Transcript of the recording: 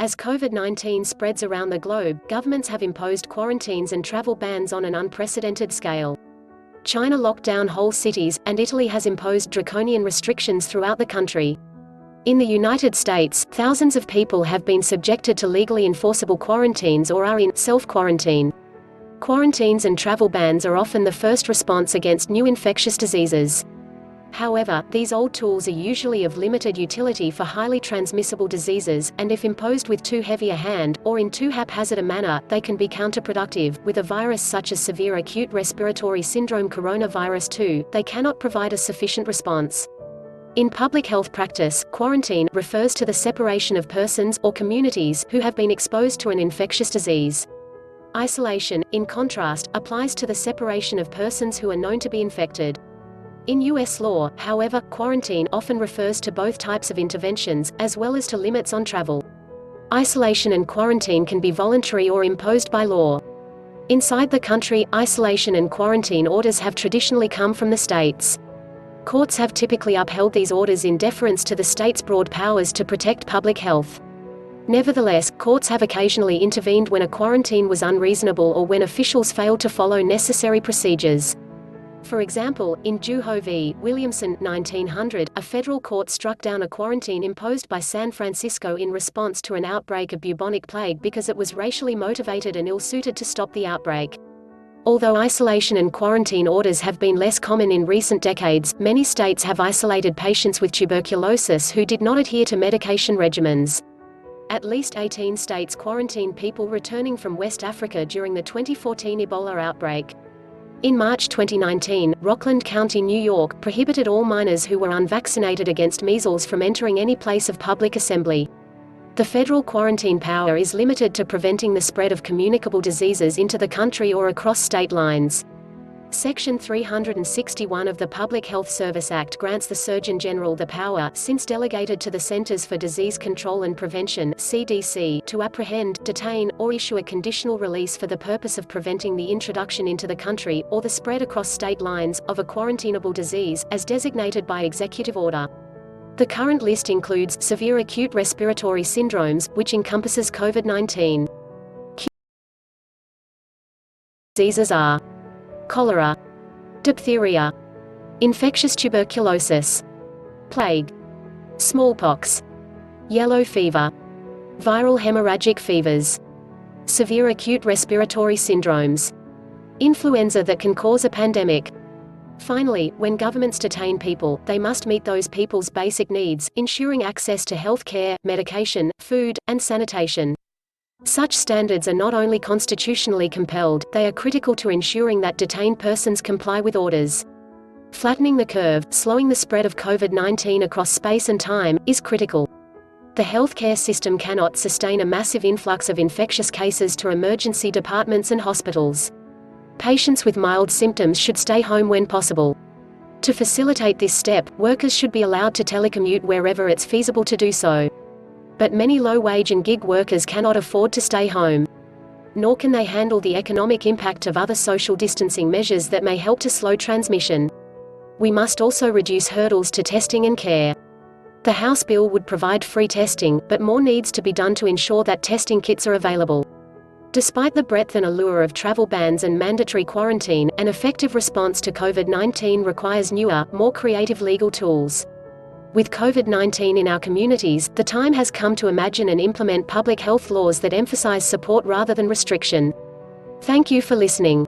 As COVID-19 spreads around the globe, governments have imposed quarantines and travel bans on an unprecedented scale. China locked down whole cities, and Italy has imposed draconian restrictions throughout the country. In the United States, thousands of people have been subjected to legally enforceable quarantines or are in self-quarantine. Quarantines and travel bans are often the first response against new infectious diseases. However, these old tools are usually of limited utility for highly transmissible diseases, and if imposed with too heavy a hand, or in too haphazard a manner, they can be counterproductive. With a virus such as severe acute respiratory syndrome coronavirus 2, they cannot provide a sufficient response. In public health practice, quarantine refers to the separation of persons or communities who have been exposed to an infectious disease. Isolation, in contrast, applies to the separation of persons who are known to be infected. In U.S. law, however, quarantine often refers to both types of interventions, as well as to limits on travel. Isolation and quarantine can be voluntary or imposed by law. Inside the country, isolation and quarantine orders have traditionally come from the states. Courts have typically upheld these orders in deference to the state's broad powers to protect public health. Nevertheless, courts have occasionally intervened when a quarantine was unreasonable or when officials failed to follow necessary procedures. For example, in Juho v. Williamson, 1900, a federal court struck down a quarantine imposed by San Francisco in response to an outbreak of bubonic plague because it was racially motivated and ill-suited to stop the outbreak. Although isolation and quarantine orders have been less common in recent decades, many states have isolated patients with tuberculosis who did not adhere to medication regimens. At least 18 states quarantined people returning from West Africa during the 2014 Ebola outbreak. In March 2019, Rockland County, New York, prohibited all minors who were unvaccinated against measles from entering any place of public assembly. The federal quarantine power is limited to preventing the spread of communicable diseases into the country or across state lines. Section 361 of the Public Health Service Act grants the Surgeon General the power, since delegated to the Centers for Disease Control and Prevention (CDC), to apprehend, detain, or issue a conditional release for the purpose of preventing the introduction into the country, or the spread across state lines, of a quarantinable disease, as designated by executive order. The current list includes severe acute respiratory syndromes, which encompasses COVID-19. Diseases are cholera, diphtheria, infectious tuberculosis, plague, smallpox, yellow fever, viral hemorrhagic fevers, severe acute respiratory syndromes, influenza that can cause a pandemic. Finally, when governments detain people, they must meet those people's basic needs, ensuring access to health care, medication, food, and sanitation. Such standards are not only constitutionally compelled, they are critical to ensuring that detained persons comply with orders. Flattening the curve, slowing the spread of COVID-19 across space and time, is critical. The healthcare system cannot sustain a massive influx of infectious cases to emergency departments and hospitals. Patients with mild symptoms should stay home when possible. To facilitate this step, workers should be allowed to telecommute wherever it's feasible to do so. But many low-wage and gig workers cannot afford to stay home. Nor can they handle the economic impact of other social distancing measures that may help to slow transmission. We must also reduce hurdles to testing and care. The House bill would provide free testing, but more needs to be done to ensure that testing kits are available. Despite the breadth and allure of travel bans and mandatory quarantine, an effective response to COVID-19 requires newer, more creative legal tools. With COVID-19 in our communities, the time has come to imagine and implement public health laws that emphasize support rather than restriction. Thank you for listening.